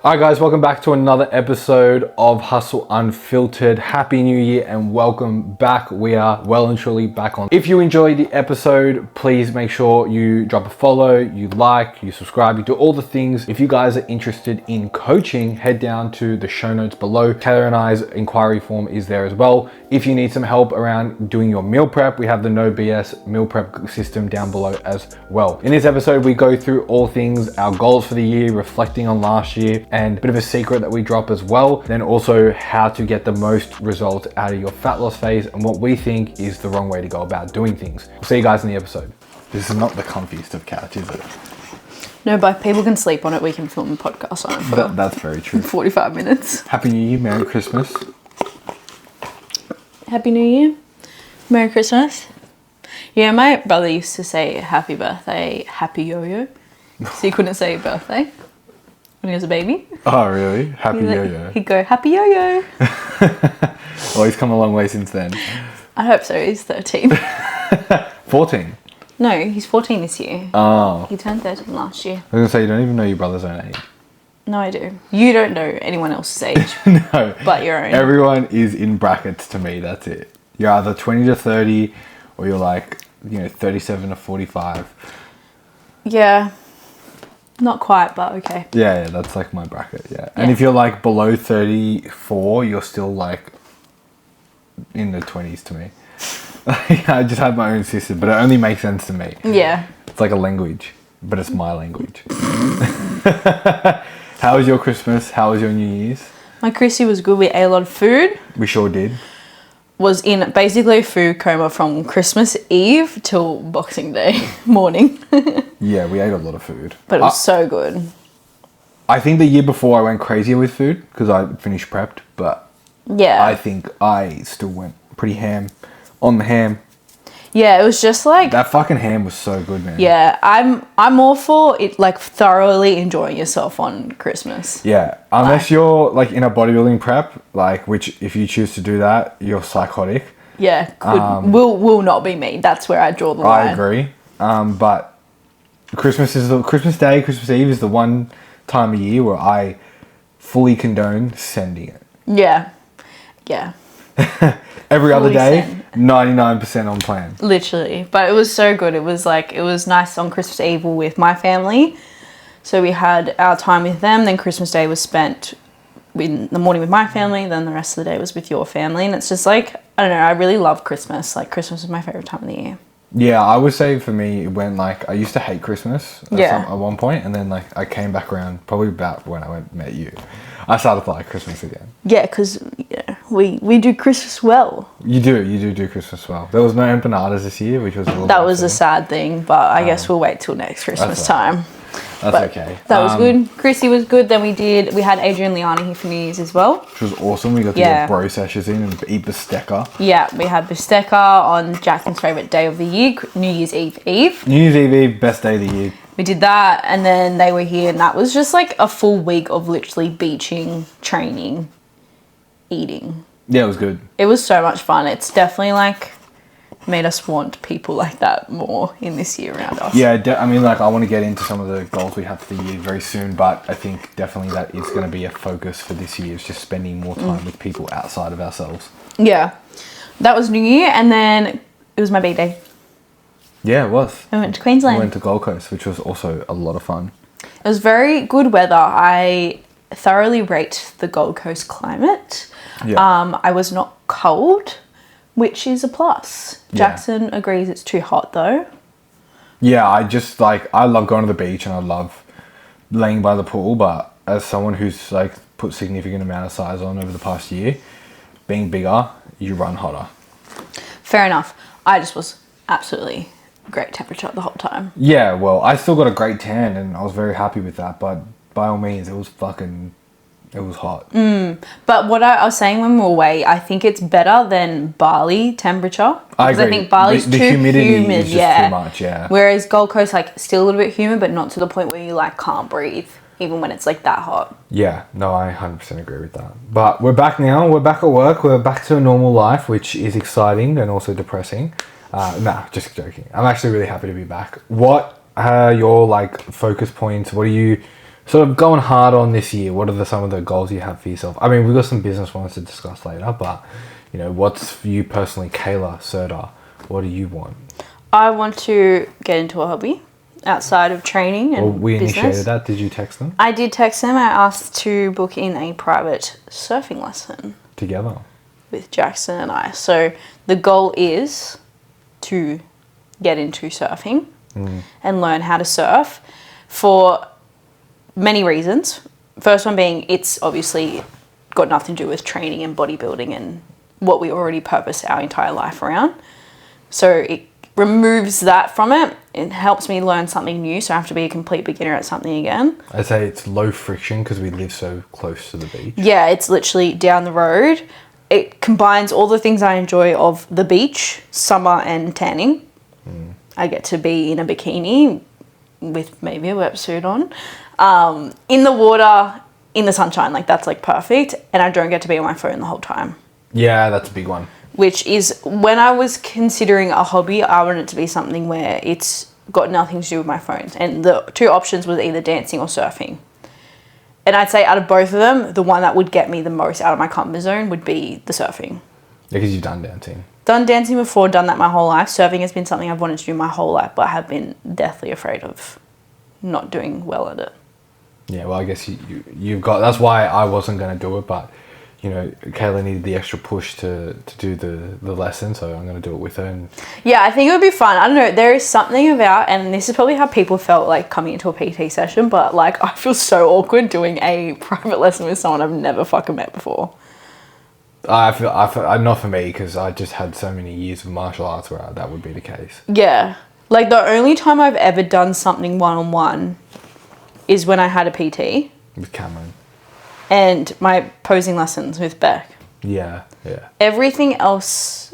Alright guys, welcome back to another episode of Hustle Unfiltered. Happy New Year and welcome back. We are well and truly back on. If you enjoyed the episode, please make sure you drop a follow, you like, you subscribe, you do all the things. If you guys are interested in coaching, head down to the show notes below. Kayla and I's inquiry form is there as well. If you need some help around doing your meal prep, we have the no BS meal prep system down below as well. In this episode, we go through all things, our goals for the year, reflecting on last year, and a bit of a secret that we drop as well. Then also how to get the most results out of your fat loss phase and what we think is the wrong way to go about doing things. We'll see you guys in the episode. This is not the comfiest of couch, is it? No, but people can sleep on it. We can film a podcast on it for That's very true. 45 minutes. Happy New Year, Merry Christmas. Happy New Year. Merry Christmas. Yeah, my brother used to say happy birthday, happy yo-yo. So he couldn't say birthday when he was a baby. Oh, really? Happy yo-yo. He'd go, happy yo-yo. Well, he's come a long way since then. I hope so. He's 13. 14? No, he's 14 this year. Oh. He turned 13 last year. I was going to say, you don't even know your brother's own age. No, I do. You don't know anyone else's age. No. But your own. Everyone is in brackets to me, that's it. You're either 20 to 30 or you're like, 37 to 45. Yeah. Not quite, but okay. Yeah, that's like my bracket, yeah. And if you're like below 34, you're still like in the 20s to me. I just have my own system, but it only makes sense to me. Yeah. It's like a language, but it's my language. How was your Christmas? How was your New Year's? My Chrissy was good. We ate a lot of food. We sure did. Was in basically a food coma from Christmas Eve till Boxing Day morning. Yeah, we ate a lot of food. But it was so good. I think the year before I went crazier with food because I finished prepped, but Yeah. I think I still went pretty ham on the ham. Yeah, it was just like, That fucking ham was so good, man. yeah, I'm all for it, like thoroughly enjoying yourself on Christmas. Yeah, unless you're like in a bodybuilding prep, like which if you choose to do that, you're psychotic. Yeah, will not be me. That's where I draw the line. I agree. But Christmas Day, Christmas Eve is the one time of year where I fully condone sending it. Yeah. Yeah. Every other Fully day, send. 99% on plan. Literally. But it was so good. It was nice on Christmas Eve with my family. So we had our time with them. Then Christmas Day was spent in the morning with my family. Then the rest of the day was with your family. And it's just like, I don't know, I really love Christmas. Like Christmas is my favorite time of the year. Yeah, I would say for me, when I used to hate Christmas at one point, and then I came back around probably about when I met you. I started to like Christmas again. Yeah, because we do Christmas well. You do Christmas well. There was no empanadas this year, which was a little That was a sad thing, but I guess we'll wait till next Christmas time. That's okay. That was good. Chrissy was good. Then we had Adrian Liani here for New Year's as well. Which was awesome. We got to get bro sessions in and eat bistecca. Yeah, we had bistecca on Jackson's favourite day of the year, New Year's Eve. New Year's Eve, best day of the year. We did that, and then they were here, and that was just like a full week of literally beaching, training, eating. Yeah, it was good. It was so much fun. It's definitely like made us want people like that more in this year around us. Yeah, I want to get into some of the goals we have for the year very soon, but I think definitely that is going to be a focus for this year, is just spending more time with people outside of ourselves. Yeah, that was New Year, and then it was my B-Day. Yeah, it was. I went to Queensland. We went to Gold Coast, which was also a lot of fun. It was very good weather. I thoroughly rate the Gold Coast climate. Yeah. I was not cold, which is a plus. Yeah. Jackson agrees it's too hot though. Yeah, I love going to the beach and I love laying by the pool, but as someone who's put significant amount of size on over the past year, being bigger, you run hotter. Fair enough. I just was absolutely great temperature the whole time. Yeah, well, I still got a great tan and I was very happy with that, but by all means, it was hot. But what I was saying when we were away, I think it's better than Bali temperature. Because I think Bali's the too humidity humid. is just too much, yeah. Whereas Gold Coast, still a little bit humid, but not to the point where you can't breathe, even when it's that hot. Yeah, no, I 100% agree with that. But we're back now. We're back at work. We're back to a normal life, which is exciting and also depressing. Just joking. I'm actually really happy to be back. What are your focus points? What are you sort of going hard on this year, what are some of the goals you have for yourself? I mean, we've got some business ones to discuss later, but, you know, what's for you personally, Kayla, Serta? What do you want? I want to get into a hobby outside of training and Well, we business. initiated that. Did you text them? I did text them. I asked to book in a private surfing lesson Together. with Jackson and I. So the goal is to get into surfing and learn how to surf for many reasons. First one being it's obviously got nothing to do with training and bodybuilding and what we already purpose our entire life around. So it removes that from it. It helps me learn something new, so I have to be a complete beginner at something again. I'd say it's low friction because we live so close to the beach. Yeah, it's literally down the road. It combines all the things I enjoy of the beach, summer and tanning. I get to be in a bikini with maybe a wetsuit on, in the water, in the sunshine. Like, that's like perfect. And I don't get to be on my phone the whole time. Yeah, that's a big one. Which is, when I was considering a hobby, I wanted it to be something where it's got nothing to do with my phone. And the two options was either dancing or surfing. And I'd say out of both of them, the one that would get me the most out of my comfort zone would be the surfing. Because you've done dancing. Done dancing before, done that my whole life. Surfing has been something I've wanted to do my whole life, but I have been deathly afraid of not doing well at it. Yeah, well, I guess you've got... That's why I wasn't going to do it, but, you know, Kayla needed the extra push to do the lesson, so I'm going to do it with her. And yeah, I think it would be fun. I don't know, there is something about, and this is probably how people felt like coming into a PT session, but like I feel so awkward doing a private lesson with someone I've never fucking met before. I feel not for me, because I just had so many years of martial arts where that would be the case. Yeah. Like, the only time I've ever done something one-on-one is when I had a PT. With Cameron. And my posing lessons with Beck. Yeah. Everything else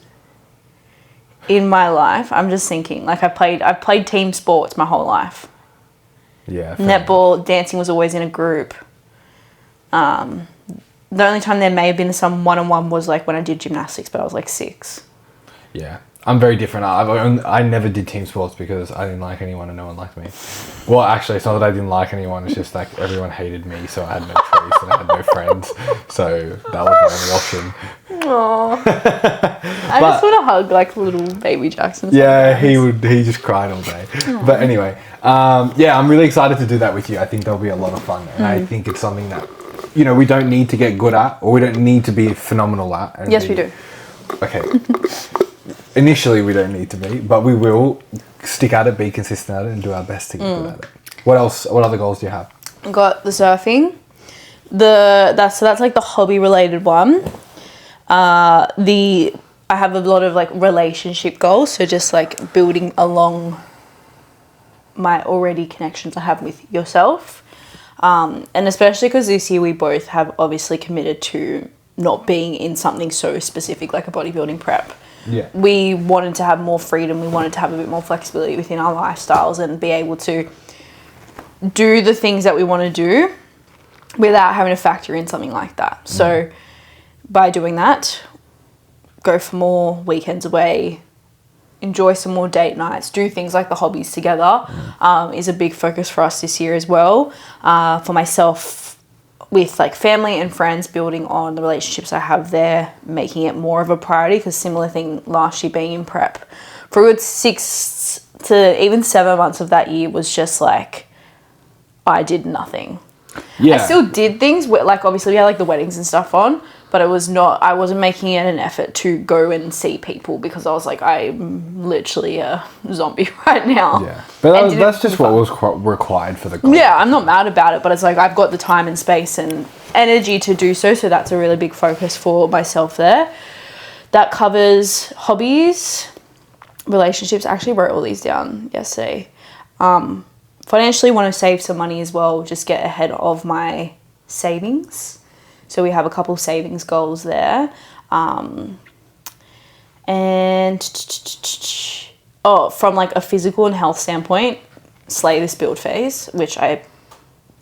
in my life, I'm just thinking, like, I've played team sports my whole life. Yeah. Netball, dancing was always in a group. The only time there may have been some one-on-one was like when I did gymnastics, but I was like 6. Yeah. I'm very different. I never did team sports because I didn't like anyone and no one liked me. Well, actually, it's not that I didn't like anyone. It's just like everyone hated me, so I had no choice and I had no friends. So that was my only option. Aww. I just want to hug like little baby Jackson. Yeah, he just cried all day. Aww. But anyway, yeah, I'm really excited to do that with you. I think there'll be a lot of fun. And I think it's something that, you know, we don't need to get good at, or we don't need to be phenomenal at. Yes, we do. Okay. Initially, we don't need to be, but we will stick at it, be consistent at it, and do our best to get good at it. What else? What other goals do you have? I've got the surfing. That's like the hobby related one. I have a lot of like relationship goals, so just like building along my already connections I have with yourself, and especially because this year we both have obviously committed to not being in something so specific like a bodybuilding prep. Yeah. We wanted to have more freedom. We wanted to have a bit more flexibility within our lifestyles and be able to do the things that we want to do without having to factor in something like that. So by doing that, go for more weekends away, enjoy some more date nights, do things like the hobbies together, is a big focus for us this year as well. For myself, with like family and friends, building on the relationships I have there, making it more of a priority, because similar thing last year being in prep for a good 6 to even 7 months of that year was just like I did nothing. I still did things where, like, obviously we had like the weddings and stuff on, but I wasn't making it an effort to go and see people because I was like, I'm literally a zombie right now. Yeah, but that's just what was required for the goal. Yeah, I'm not mad about it, but it's like I've got the time and space and energy to do so that's a really big focus for myself there. That covers hobbies, relationships. I actually wrote all these down yesterday. Financially, want to save some money as well, just get ahead of my savings. So we have a couple savings goals there. And from like a physical and health standpoint, slay this build phase, which I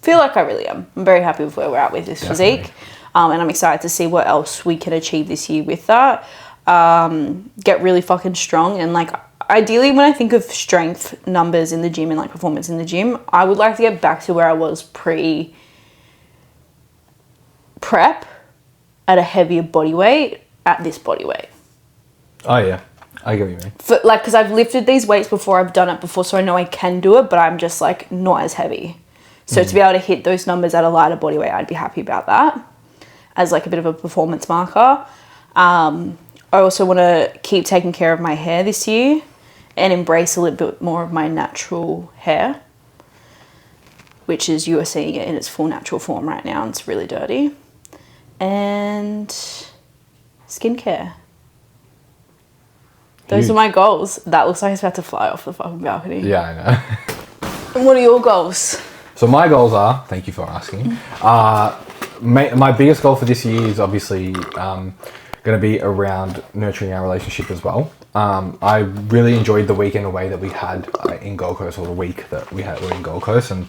feel like I really am. I'm very happy with where we're at with this physique. And I'm excited to see what else we can achieve this year with that. Get really fucking strong. And like, ideally when I think of strength numbers in the gym and like performance in the gym, I would like to get back to where I was pre-prep at a heavier body weight at this body weight. Oh yeah, I get what you mean. Because I've lifted these weights before, I've done it before, so I know I can do it, but I'm just like not as heavy. So to be able to hit those numbers at a lighter body weight, I'd be happy about that as like a bit of a performance marker. I also want to keep taking care of my hair this year and embrace a little bit more of my natural hair, which is, you are seeing it in its full natural form right now, and it's really dirty. And skincare. Those are my goals. That looks like it's about to fly off the fucking balcony. Yeah, I know. And what are your goals? So my goals are, thank you for asking, my biggest goal for this year is obviously going to be around nurturing our relationship as well. I really enjoyed the weekend away that we had in Gold Coast, or the week that we were in Gold Coast, and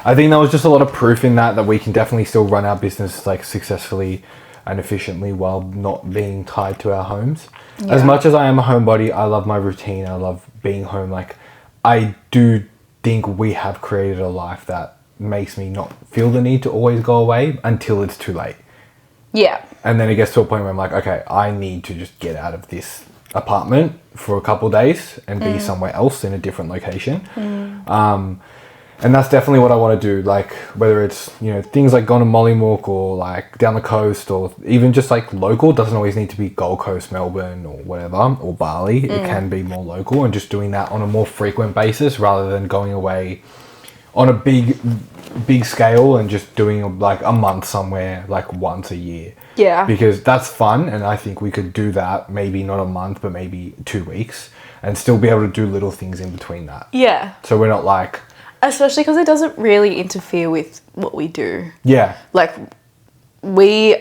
I think there was just a lot of proof in that we can definitely still run our business like successfully and efficiently while not being tied to our homes. Yeah. As much as I am a homebody, I love my routine. I love being home. Like, I do think we have created a life that makes me not feel the need to always go away until it's too late. Yeah. And then it gets to a point where I'm like, okay, I need to just get out of this apartment for a couple of days and be somewhere else in a different location. And that's definitely what I want to do. Like, whether it's, you know, things like going to Mollymook or like down the coast, or even just like local. It doesn't always need to be Gold Coast, Melbourne or whatever, or Bali. It can be more local, and just doing that on a more frequent basis rather than going away on a big scale and just doing like a month somewhere like once a year. Yeah. Because that's fun, and I think we could do that, maybe not a month, but maybe 2 weeks, and still be able to do little things in between that. Yeah. So we're not like... Especially because it doesn't really interfere with what we do. Yeah. Like, we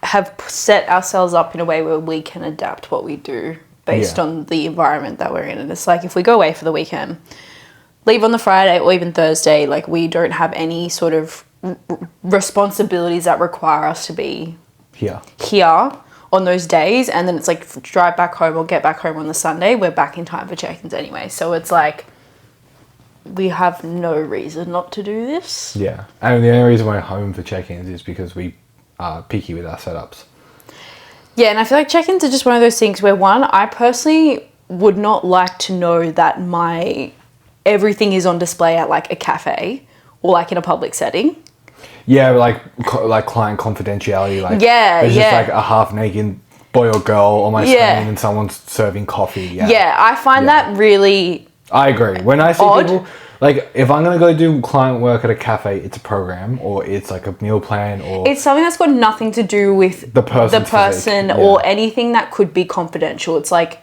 have set ourselves up in a way where we can adapt what we do based on the environment that we're in. And it's like, if we go away for the weekend, leave on the Friday or even Thursday, like, we don't have any sort of responsibilities that require us to be here on those days. And then it's like, drive back home or get back home on the Sunday, we're back in time for check-ins anyway. So it's like, we have no reason not to do this. Yeah. And the only reason we're home for check-ins is because we are picky with our setups. Yeah, and I feel like check-ins are just one of those things where, one, I personally would not like to know that my everything is on display at like a cafe or like in a public setting. Yeah, like client confidentiality. Like, there's just like a half-naked boy or girl on my screen and someone's serving coffee. Yeah, I find that really... I agree. When I see people, like, if I'm going to go do client work at a cafe, it's a program, or it's like a meal plan, or... It's something that's got nothing to do with the person or anything that could be confidential. It's like,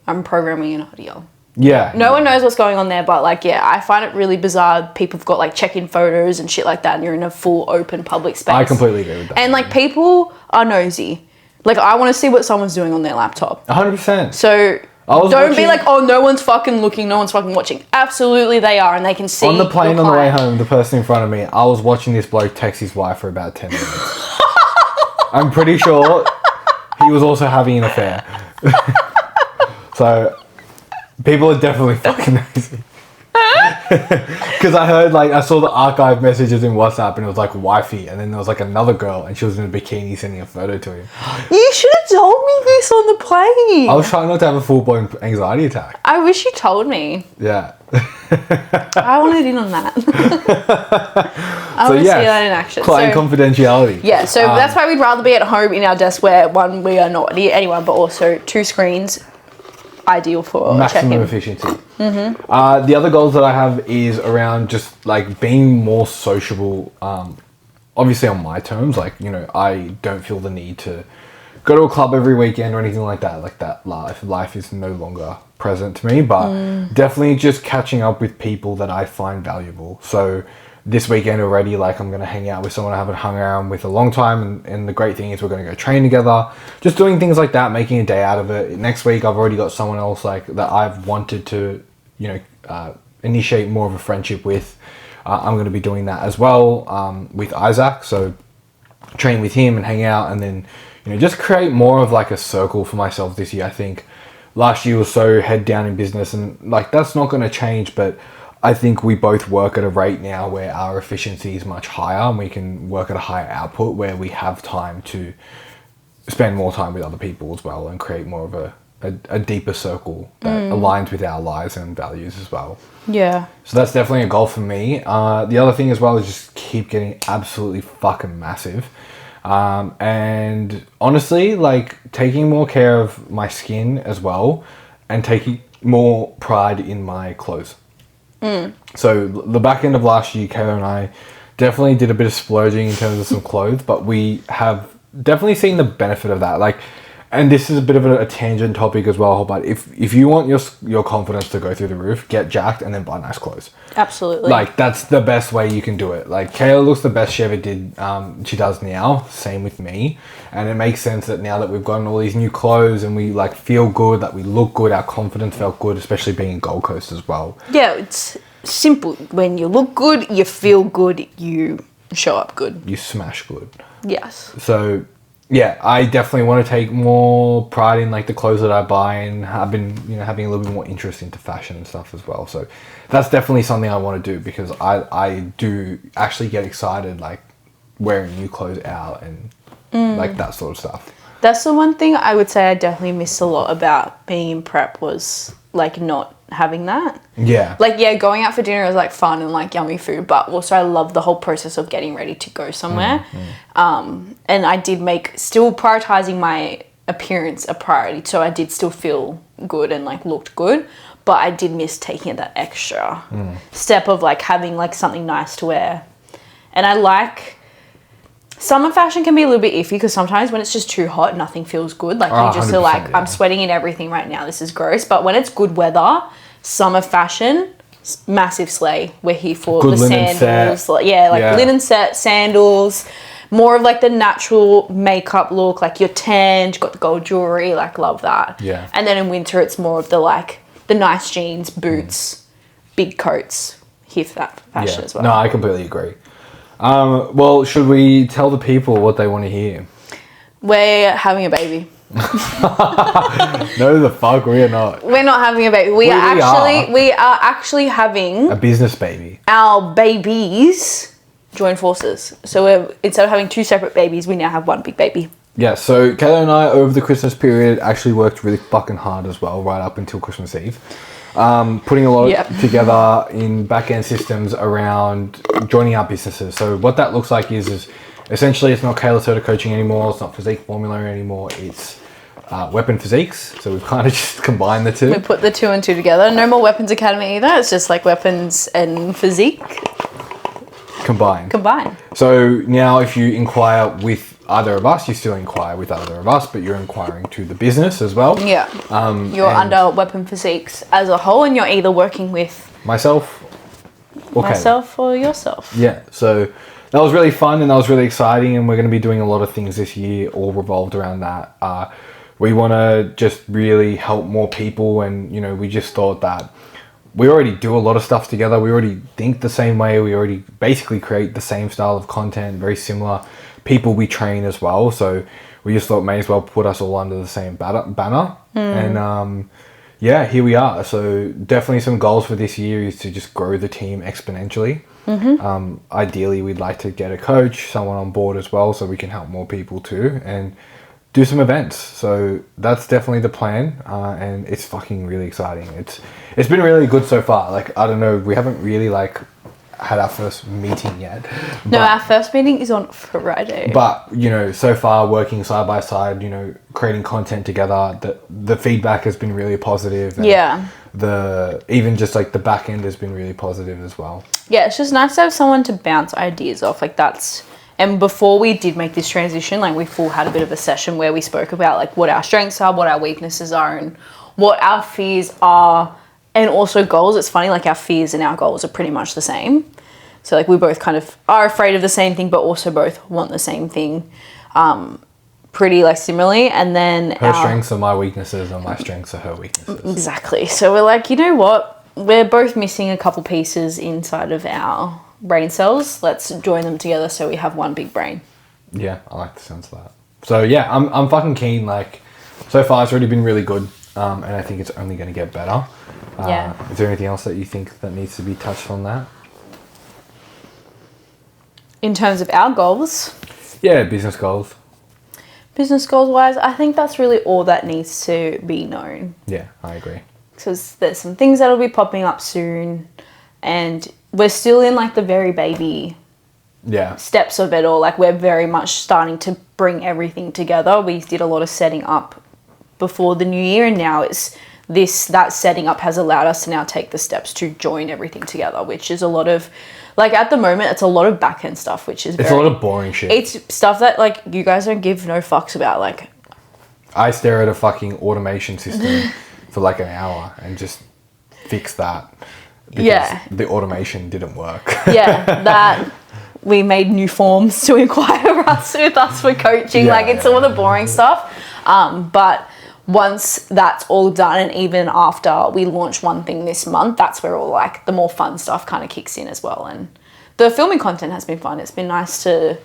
I'm programming an audio. Yeah. No one knows what's going on there, but like, I find it really bizarre. People have got like check-in photos and shit like that, and you're in a full open public space. I completely agree with that. And like, people are nosy. Like, I want to see what someone's doing on their laptop. 100%. So... Don't be like, oh, no one's fucking looking, no one's fucking watching. Absolutely they are, and they can see. On the plane on the way home, the person in front of me, I was watching this bloke text his wife for about 10 minutes. I'm pretty sure he was also having an affair. So, people are definitely fucking nosy. Because I saw the archive messages in WhatsApp, and it was like wifey, and then there was like another girl, and she was in a bikini sending a photo to him. You should have told me this on the plane. I was trying not to have a full-blown anxiety attack. I wish you told me. Yeah. I wanted in on that. I want to see that in action. Client confidentiality. Yeah, so that's why we'd rather be at home in our desk where, one, we are not near anyone, but also 2 screens, ideal for maximum efficiency. The other goals that I have is around just like being more sociable, obviously on my terms. Like, you know, I don't feel the need to go to a club every weekend or anything like that. Like, that life is no longer present to me, but definitely just catching up with people that I find valuable. So this weekend already, like, I'm going to hang out with someone I haven't hung around with a long time, and the great thing is we're going to go train together, just doing things like that, making a day out of it. Next week I've already got someone else like that I've wanted to, you know, initiate more of a friendship with. I'm going to be doing that as well, with Isaac, so train with him and hang out, and then, you know, just create more of like a circle for myself this year. I think last year was so head down in business, and like that's not going to change, but I think we both work at a rate now where our efficiency is much higher and we can work at a higher output where we have time to spend more time with other people as well and create more of a deeper circle that aligns with our lives and values as well. Yeah. So that's definitely a goal for me. The other thing as well is just keep getting absolutely fucking massive. And honestly, like taking more care of my skin as well and taking more pride in my clothes. So the back end of last year, Kayla and I definitely did a bit of splurging in terms of some clothes, but we have definitely seen the benefit of that. Like, and this is a bit of a tangent topic as well, but if you want your confidence to go through the roof, get jacked and then buy nice clothes. Absolutely. Like, that's the best way you can do it. Like, Kayla looks the best she ever did. She does now. Same with me. And it makes sense that now that we've gotten all these new clothes and we, like, feel good, that we look good, our confidence felt good, especially being in Gold Coast as well. Yeah, it's simple. When you look good, you feel good, you show up good. You smash good. Yes. So, yeah, I definitely want to take more pride in, like, the clothes that I buy, and I've been, having a little bit more interest into fashion and stuff as well. So that's definitely something I want to do because I do actually get excited, like, wearing new clothes out and, like, that sort of stuff. That's the one thing I would say I definitely missed a lot about being in prep was, like, not having that. Yeah. Like, yeah, going out for dinner is, like, fun and, like, yummy food, but also I love the whole process of getting ready to go somewhere. And I did still prioritizing my appearance a priority, so I did still feel good and, like, looked good, but I did miss taking that extra step of, like, having, like, something nice to wear. And I like... Summer fashion can be a little bit iffy because sometimes when it's just too hot, nothing feels good. Like, you just feel like, I'm sweating in everything right now. This is gross. But when it's good weather, summer fashion, massive slay. We're here for good the sandals. Linen set, sandals. More of, like, the natural makeup look. Like, you're tanned, you've got the gold jewelry. Like, love that. Yeah. And then in winter, it's more of the, like, the nice jeans, boots, big coats. Here for that fashion as well. No, I completely agree. Well, should we tell the people what they want to hear? We're having a baby. No, the fuck, we are not. We're not having a baby. We are actually having a business baby. Our babies join forces. So instead of having two separate babies, we now have one big baby. Yeah, so Kayla and I, over the Christmas period, actually worked really fucking hard as well, right up until Christmas Eve. Putting a lot together in back-end systems around joining our businesses. So what that looks like is essentially it's not Kayla Soda Coaching anymore, it's not Physique Formula anymore, it's Weapon Physiques. So we've kind of just combined the two. We put the two and two together. No more Weapons Academy either, it's just like Weapons and Physique. Combined. So now if you inquire with either of us, you still inquire with either of us, but you're inquiring to the business as well. Yeah. You're under Weapon Physiques as a whole, and you're either working with myself or yourself. Yeah. So that was really fun and that was really exciting, and we're going to be doing a lot of things this year all revolved around that. We want to just really help more people, and we just thought that we already do a lot of stuff together. We already think the same way. We already basically create the same style of content, very similar people we train as well. So we just thought may as well put us all under the same banner. And here we are. So definitely some goals for this year is to just grow the team exponentially. Ideally, we'd like to get a coach, someone on board as well, so we can help more people too, and do some events. So that's definitely the plan, and it's fucking really exciting. It's been really good so far. Like, I don't know, we haven't really had our first meeting yet. No, our first meeting is on Friday. But, so far working side by side, creating content together, the feedback has been really positive. And even just like the back end has been really positive as well. Yeah, it's just nice to have someone to bounce ideas off. Like, and before we did make this transition, like, we had a bit of a session where we spoke about like what our strengths are, what our weaknesses are, and what our fears are, and also goals. It's funny, like, our fears and our goals are pretty much the same. So, like, we both kind of are afraid of the same thing, but also both want the same thing, pretty, like, similarly. And then her strengths are my weaknesses, and my strengths are her weaknesses. Exactly. So we're like, you know what? We're both missing a couple pieces inside of our brain cells. Let's join them together so we have one big brain. Yeah, I like the sounds of that. So yeah, I'm fucking keen. Like, so far it's already been really good. and I think it's only going to get better. Is there anything else that you think that needs to be touched on that? In terms of our goals, Yeah, business goals. business goals wise, I think that's really all that needs to be known. Yeah, I agree. Because there's some things that'll be popping up soon, and we're still in like the very baby steps of it all. Like we're very much starting to bring everything together. We did a lot of setting up before the new year, and now it's that setting up has allowed us to now take the steps to join everything together, which is a lot of, like at the moment, it's a lot of back end stuff, which is It's a lot of boring shit. It's stuff that like you guys don't give no fucks about. Like I stare at a fucking automation system for like an hour and just fix that. Because the automation didn't work. that we made new forms to inquire us with us for coaching. Like it's all the boring stuff. But once that's all done, and even after we launch one thing this month, that's where all like the more fun stuff kind of kicks in as well. And the filming content has been fun. It's been nice to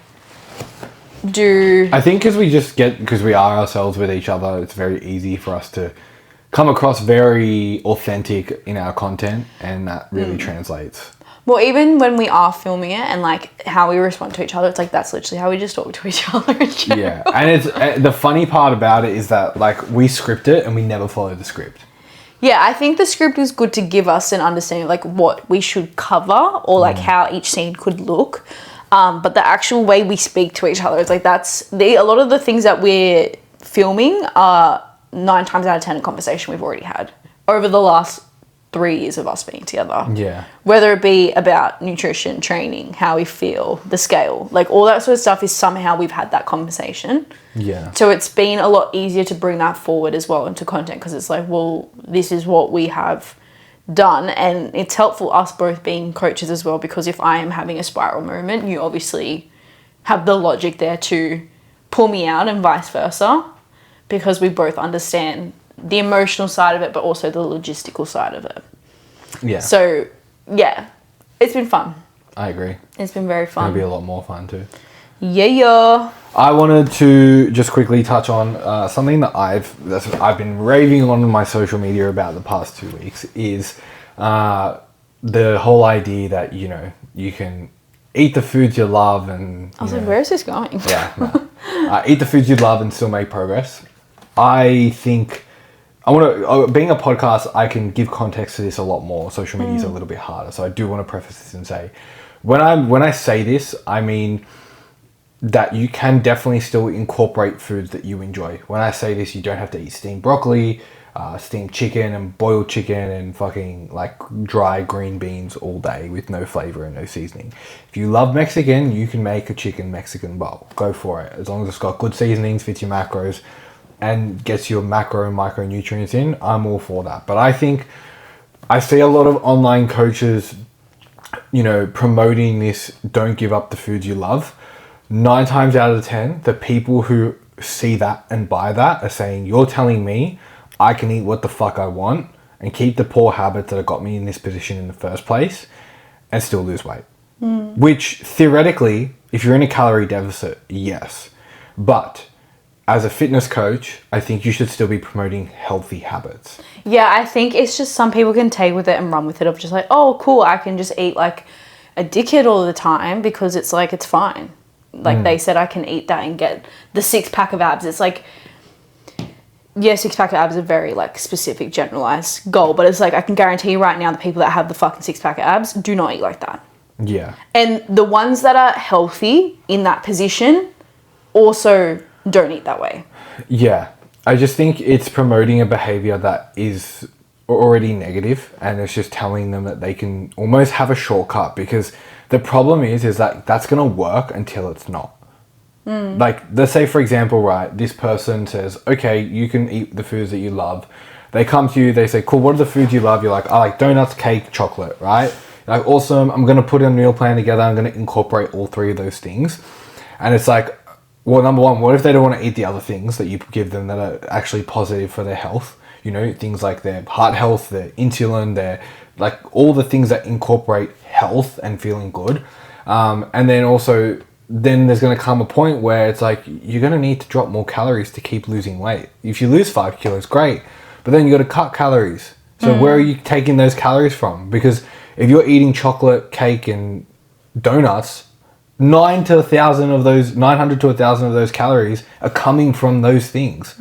do. I think because we are ourselves with each other, it's very easy for us to come across very authentic in our content, and that really translates. Well, even when we are filming it and like how we respond to each other, it's like that's literally how we just talk to each other in general. Yeah, and it's the funny part about it is that like we script it and we never follow the script. Yeah, I think the script is good to give us an understanding of like what we should cover or like how each scene could look. But the actual way we speak to each other is like a lot of the things that we're filming are 9 times out of 10 a conversation we've already had over the last 3 years of us being together. Yeah. Whether it be about nutrition, training, how we feel, the scale, like all that sort of stuff is somehow we've had that conversation. Yeah. So it's been a lot easier to bring that forward as well into content because it's like, well, this is what we have done, and it's helpful us both being coaches as well, because if I am having a spiral moment, you obviously have the logic there to pull me out and vice versa, because we both understand the emotional side of it, but also the logistical side of it. Yeah. So, yeah, it's been fun. I agree. It's been very fun. It'll be a lot more fun too. Yeah. I wanted to just quickly touch on something that I've been raving on my social media about the past 2 weeks is the whole idea that, you know, you can eat the foods you love and... I was like, where is this going? Yeah, no. Eat the foods you love and still make progress. I think... being a podcast, I can give context to this a lot more. Social media is a little bit harder. So I do want to preface this and say, when I say this, I mean that you can definitely still incorporate foods that you enjoy. When I say this, you don't have to eat steamed broccoli, steamed chicken and boiled chicken and fucking like dry green beans all day with no flavor and no seasoning. If you love Mexican, you can make a chicken Mexican bowl. Go for it. As long as it's got good seasonings, fits your macros, and gets your macro and micronutrients in, I'm all for that. But I think I see a lot of online coaches, you know, promoting this don't give up the foods you love. 9 times out of 10, the people who see that and buy that are saying, you're telling me I can eat what the fuck I want and keep the poor habits that have got me in this position in the first place and still lose weight. Which theoretically, if you're in a calorie deficit, yes. But as a fitness coach, I think you should still be promoting healthy habits. Yeah, I think it's just some people can take with it and run with it of just like, oh, cool, I can just eat like a dickhead all the time because it's like, it's fine. Like they said, I can eat that and get the 6-pack of abs. It's like, yeah, 6-pack of abs is a very like specific generalized goal, but it's like, I can guarantee you right now, the people that have the fucking 6-pack of abs do not eat like that. Yeah. And the ones that are healthy in that position also don't eat that way. Yeah. I just think it's promoting a behavior that is already negative, and it's just telling them that they can almost have a shortcut, because the problem is that that's going to work until it's not. Like, let's say, for example, right, this person says, okay, you can eat the foods that you love. They come to you, they say, cool, what are the foods you love? You're like, I like donuts, cake, chocolate, right? You're like, awesome, I'm going to put a meal plan together. I'm going to incorporate all 3 of those things. And it's like, well, number one, what if they don't want to eat the other things that you give them that are actually positive for their health? You know, things like their heart health, their insulin, their, like all the things that incorporate health and feeling good. And then also, then there's going to come a point where it's like, you're going to need to drop more calories to keep losing weight. If you lose 5 kilos, great. But then you got to cut calories. So where are you taking those calories from? Because if you're eating chocolate, cake, and donuts, 900 to 1,000 of those calories are coming from those things.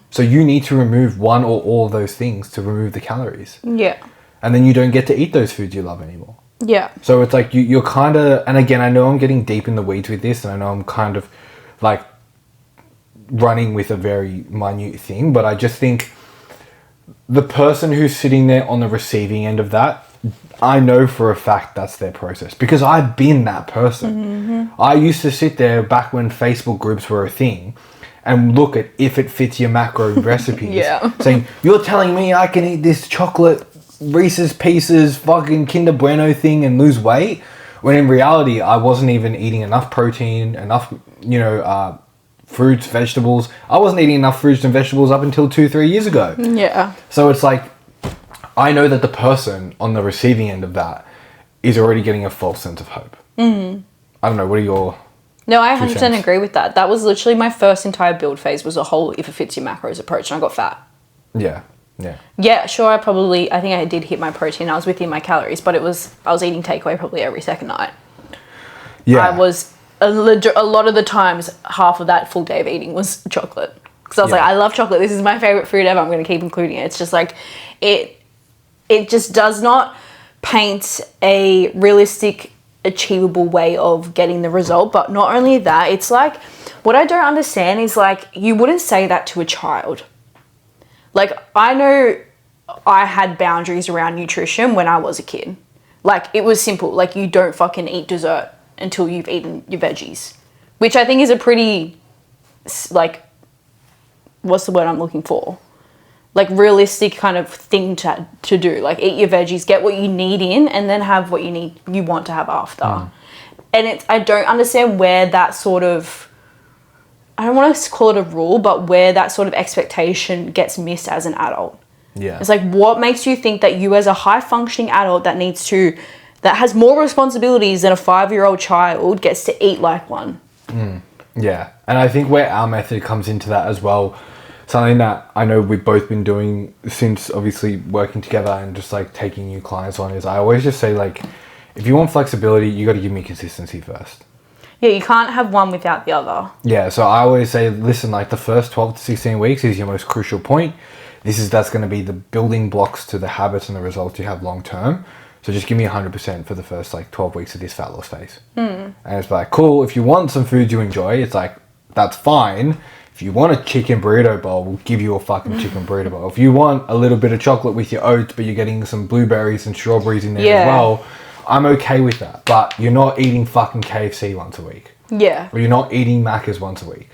So you need to remove one or all of those things to remove the calories. Yeah. And then you don't get to eat those foods you love anymore. Yeah. So it's like you're kind of, and again, I know I'm getting deep in the weeds with this, and I know I'm kind of like running with a very minute thing, but I just think the person who's sitting there on the receiving end of that, I know for a fact that's their process because I've been that person. I used to sit there back when Facebook groups were a thing and look at if it fits your macro recipes, saying, you're telling me I can eat this chocolate Reese's Pieces fucking Kinder Bueno thing and lose weight, when in reality I wasn't even eating enough protein, enough fruits, vegetables. I wasn't eating enough fruits and vegetables up until 2-3 years ago. So it's like, I know that the person on the receiving end of that is already getting a false sense of hope. I don't know, what are your... No, I 100% agree with that. That was literally my first entire build phase, was a whole if it fits your macros approach, and I got fat. Yeah, sure, I think I did hit my protein. I was within my calories, but I was eating takeaway probably every second night. I was, a lot of the times, half of that full day of eating was chocolate. Because I was like, I love chocolate. This is my favorite food ever. I'm going to keep including it. It's just like, it just does not paint a realistic, achievable way of getting the result. But not only that, it's like, what I don't understand is like, you wouldn't say that to a child. Like, I know I had boundaries around nutrition when I was a kid. Like, it was simple. Like, you don't fucking eat dessert until you've eaten your veggies. Which I think is a pretty, like, what's the word I'm looking for? Like, realistic kind of thing to do. Like, eat your veggies, get what you need in, and then have what you want to have after. And I don't understand where that sort of... I don't want to call it a rule, but where that sort of expectation gets missed as an adult. It's like, what makes you think that you as a high-functioning adult that has more responsibilities than a 5-year-old child gets to eat like one? Yeah, and I think where our method comes into that as well, something that I know we've both been doing since obviously working together and just like taking new clients on, is I always just say, like, if you want flexibility, you got to give me consistency first. Yeah, you can't have one without the other. Yeah, so I always say, listen, like the first 12 to 16 weeks is your most crucial point. That's going to be the building blocks to the habits and the results you have long term. So just give me 100% for the first like 12 weeks of this fat loss phase. And it's like, cool, if you want some food you enjoy, it's like, that's fine. If you want a chicken burrito bowl, we'll give you a fucking chicken burrito bowl. If you want a little bit of chocolate with your oats, but you're getting some blueberries and strawberries in there as well, I'm okay with that. But you're not eating fucking KFC once a week. Or you're not eating Macca's once a week.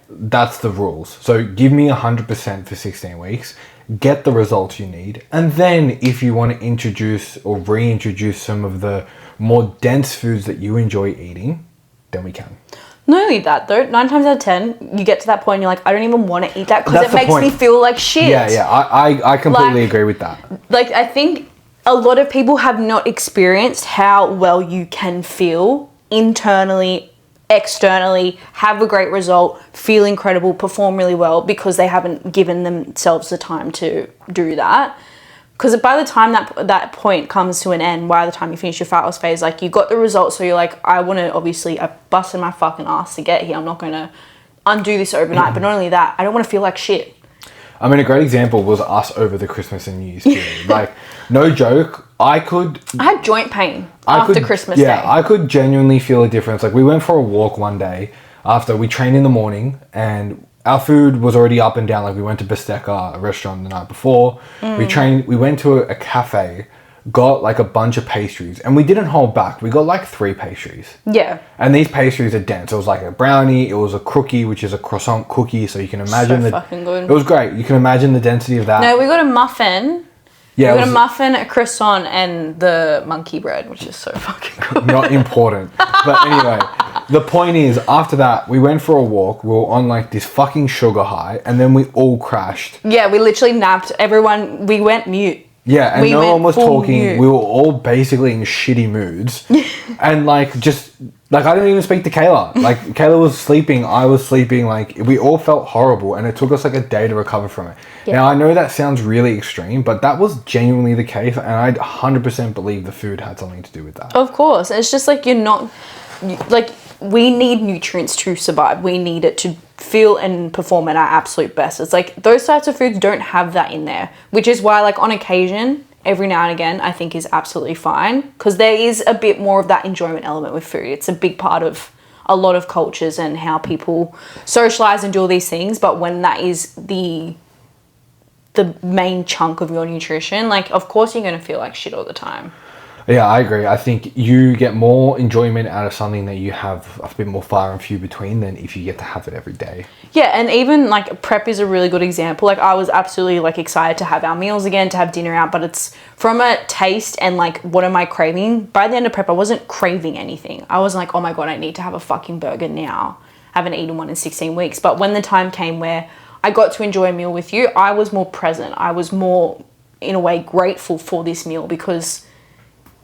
That's the rules. So give me 100% for 16 weeks. Get the results you need. And then if you want to introduce or reintroduce some of the more dense foods that you enjoy eating, then we can. Not only that though, 9 times out of 10, you get to that point and you're like, I don't even want to eat that because it makes me feel like shit. I completely agree with that. Like, I think a lot of people have not experienced how well you can feel internally, externally, have a great result, feel incredible, perform really well, because they haven't given themselves the time to do that. Because by the time that point comes to an end, by the time you finish your fat loss phase, like, you got the results, so you're like, I want to, obviously, I busted my fucking ass to get here. I'm not going to undo this overnight. But not only that, I don't want to feel like shit. I mean, a great example was us over the Christmas and New Year's period. Like, no joke, I had joint pain after Christmas Day. Yeah, I could genuinely feel a difference. Like, we went for a walk one day after we trained in the morning, and our food was already up and down. Like, we went to Bistecca, a restaurant, the night before. We went to a cafe, got like a bunch of pastries, and we didn't hold back. We got like 3 pastries. And these pastries are dense. It was like a brownie, it was a cookie, which is a croissant cookie, so you can imagine fucking good. It was great. You can imagine the density of that. No, we got a muffin. Yeah, we got a muffin, a croissant, and the monkey bread, which is so fucking good. Not important. But anyway, the point is, after that, we went for a walk. We were on like this fucking sugar high, and then we all crashed. Yeah, we literally napped. Everyone, we went mute. Yeah, and no one was talking. Mute. We were all basically in shitty moods. And like, just Like, I didn't even speak to Kayla. Like, Kayla was sleeping, I was sleeping. Like, we all felt horrible, and it took us like a day to recover from it. Yeah. Now, I know that sounds really extreme, but that was genuinely the case, and I 100% believe the food had something to do with that. Of course. It's just like like, we need nutrients to survive. We need it to feel and perform at our absolute best. It's like those types of foods don't have that in there, which is why, like, on occasion, every now and again, I think is absolutely fine, because there is a bit more of that enjoyment element with food. It's a big part of a lot of cultures and how people socialize and do all these things. But when that is the main chunk of your nutrition, like, of course you're going to feel like shit all the time. Yeah, I agree. I think you get more enjoyment out of something that you have a bit more far and few between than if you get to have it every day. Yeah, and even like prep is a really good example. Like, I was absolutely like excited to have our meals again, to have dinner out, but it's from a taste and like, what am I craving? By the end of prep, I wasn't craving anything. I wasn't like, oh my God, I need to have a fucking burger now. I haven't eaten one in 16 weeks. But when the time came where I got to enjoy a meal with you, I was more present. I was more, in a way, grateful for this meal, because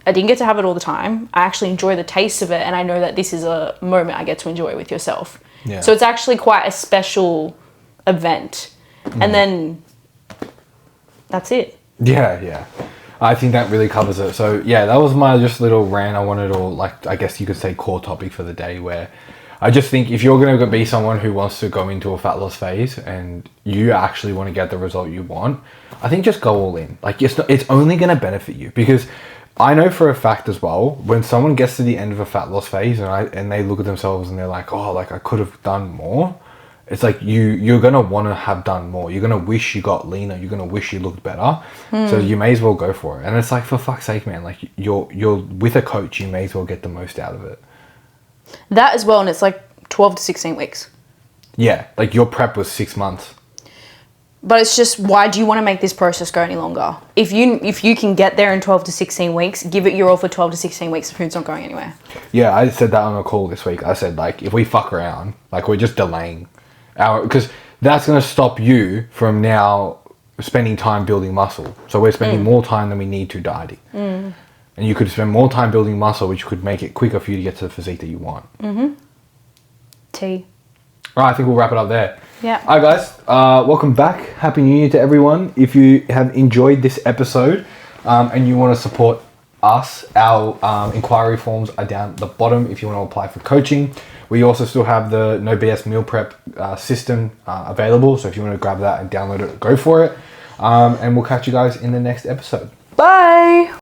I didn't get to have it all the time. I actually enjoy the taste of it, and I know that this is a moment I get to enjoy with yourself. Yeah. So it's actually quite a special event. And then that's it. Yeah. I think that really covers it. So yeah, that was my just little rant. I wanted to, like, I guess you could say, core topic for the day, where I just think if you're going to be someone who wants to go into a fat loss phase and you actually want to get the result you want, I think just go all in. Like, it's only going to benefit you, because I know for a fact as well, when someone gets to the end of a fat loss phase and they look at themselves and they're like, oh, like, I could have done more. It's like you're going to want to have done more. You're going to wish you got leaner. You're going to wish you looked better. So you may as well go for it. And it's like, for fuck's sake, man, like, you're with a coach, you may as well get the most out of it. That as well, and it's like 12 to 16 weeks. Yeah, like, your prep was 6 months. But it's just, why do you want to make this process go any longer? If you can get there in 12 to 16 weeks, give it your all for 12 to 16 weeks. The food's not going anywhere. Yeah, I said that on a call this week. I said, like, if we fuck around, like, we're just delaying because that's going to stop you from now spending time building muscle. So we're spending more time than we need to dieting. And you could spend more time building muscle, which could make it quicker for you to get to the physique that you want. Tea. All right, I think we'll wrap it up there. Yeah. All right, guys. Welcome back. Happy New Year to everyone. If you have enjoyed this episode and you want to support us, our inquiry forms are down at the bottom if you want to apply for coaching. We also still have the No BS meal prep system available. So if you want to grab that and download it, go for it. And we'll catch you guys in the next episode. Bye.